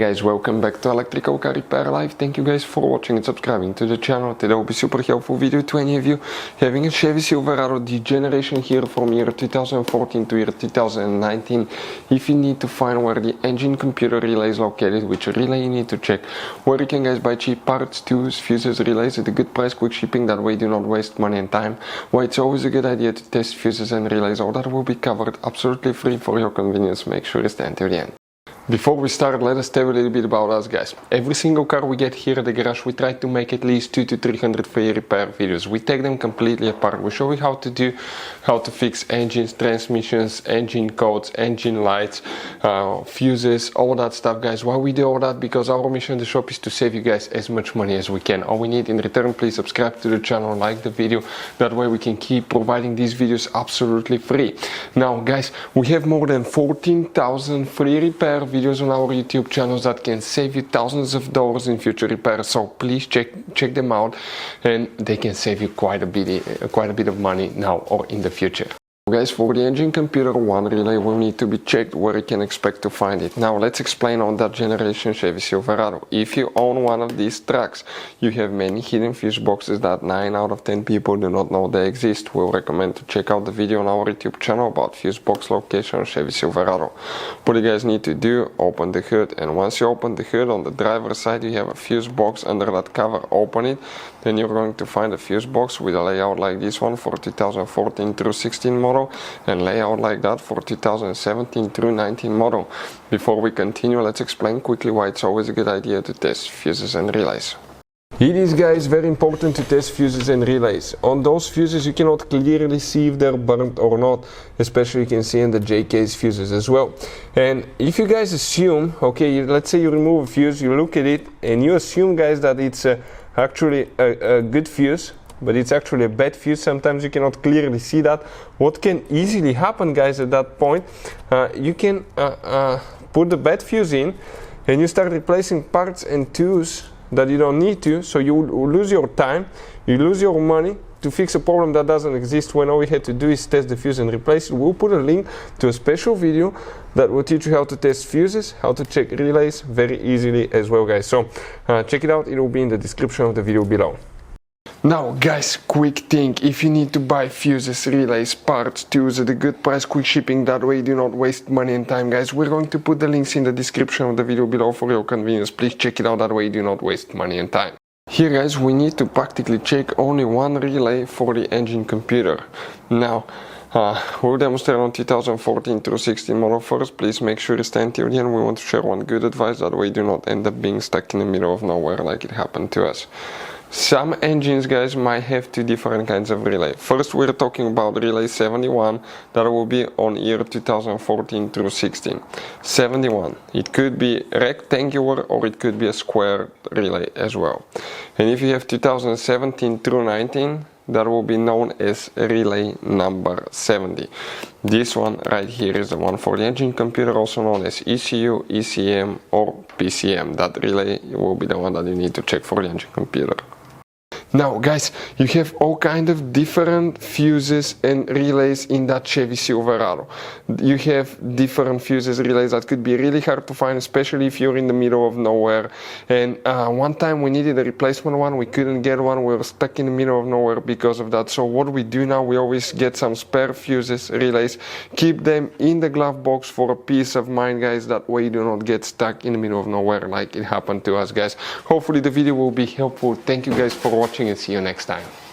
guys, welcome back to Electrical Car Repair Live. Thank you guys for watching and subscribing to the channel. Today will be super helpful video to any of you having a Chevy Silverado D generation here from year 2014 to year 2019. If you need to find where the engine computer relay is located, which relay you need to check, where you can guys buy cheap parts, tools, fuses, relays at a good price, quick shipping, that way you do not waste money and time. Why it's always a good idea to test fuses and relays, all that will be covered absolutely free for your convenience. Make sure you stay until the end. Before we start, let us tell you a little bit about us, guys. Every single car we get here at the garage, we try to make at least 200 to 300 free repair videos. We take them completely apart. We show you how to fix engines, transmissions, engine codes, engine lights, fuses, all that stuff, guys. Why we do all that? Because our mission in the shop is to save you guys as much money as we can. All we need in return, please subscribe to the channel, like the video. That way we can keep providing these videos absolutely free. Now, guys, we have more than 14,000 free repair videos on our YouTube channels that can save you thousands of dollars in future repairs. So please check them out, and they can save you quite a bit of money now or in the future. Guys, for the engine computer one relay will need to be checked where you can expect to find it. Now let's explain on that generation Chevy Silverado. If you own one of these trucks, you have many hidden fuse boxes that 9 out of 10 people do not know they exist. We'll recommend to check out the video on our YouTube channel about fuse box location on Chevy Silverado. What you guys need to do, open the hood, and once you open the hood, on the driver's side you have a fuse box under that cover. Open it, then you're going to find a fuse box with a layout like this one for 2014 through 16 model, and layout like that for 2017 through 19 model. Before we continue, let's explain quickly why it's always a good idea to test fuses and relays. It is, guys, very important to test fuses and relays. On those fuses you cannot clearly see if they're burnt or not, especially you can see in the J-case fuses as well. And if you guys assume, okay, let's say you remove a fuse, you look at it and you assume, guys, that it's actually a good fuse, but it's actually a bad fuse. Sometimes you cannot clearly see that. What can easily happen, guys, at that point, you can put the bad fuse in and you start replacing parts and tools that you don't need to, so you lose your time, you lose your money to fix a problem that doesn't exist, when all we had to do is test the fuse and replace it. We'll put a link to a special video that will teach you how to test fuses, how to check relays very easily as well, guys. So check it out, it will be in the description of the video below. Now, guys, quick thing: if you need to buy fuses, relays, parts, tools at a good price, quick shipping, that way you do not waste money and time, guys, we're going to put the links in the description of the video below for your convenience. Please check it out, that way you do not waste money and time. Here, guys, we need to practically check only one relay for the engine computer. Now, we'll demonstrate on 2014 through 16 model first. Please make sure you stay until the end. We want to share one good advice, that way you do not end up being stuck in the middle of nowhere like it happened to us. Some engines, guys, might have two different kinds of relay. First, we're talking about relay 71, that will be on year 2014 through 16. 71, it could be rectangular or it could be a square relay as well. And if you have 2017 through 19, that will be known as relay number 70. This one right here is the one for the engine computer, also known as ECU, ECM or PCM. That relay will be the one that you need to check for the engine computer. Now, guys, you have all kind of different fuses and relays in that Chevy Silverado. You have different fuses, relays that could be really hard to find, especially if you're in the middle of nowhere. And one time we needed a replacement one, we couldn't get one, we were stuck in the middle of nowhere because of that. So what we do now, we always get some spare fuses, relays, keep them in the glove box for a peace of mind, guys. That way you do not get stuck in the middle of nowhere like it happened to us, guys. Hopefully the video will be helpful. Thank you guys for watching and see you next time.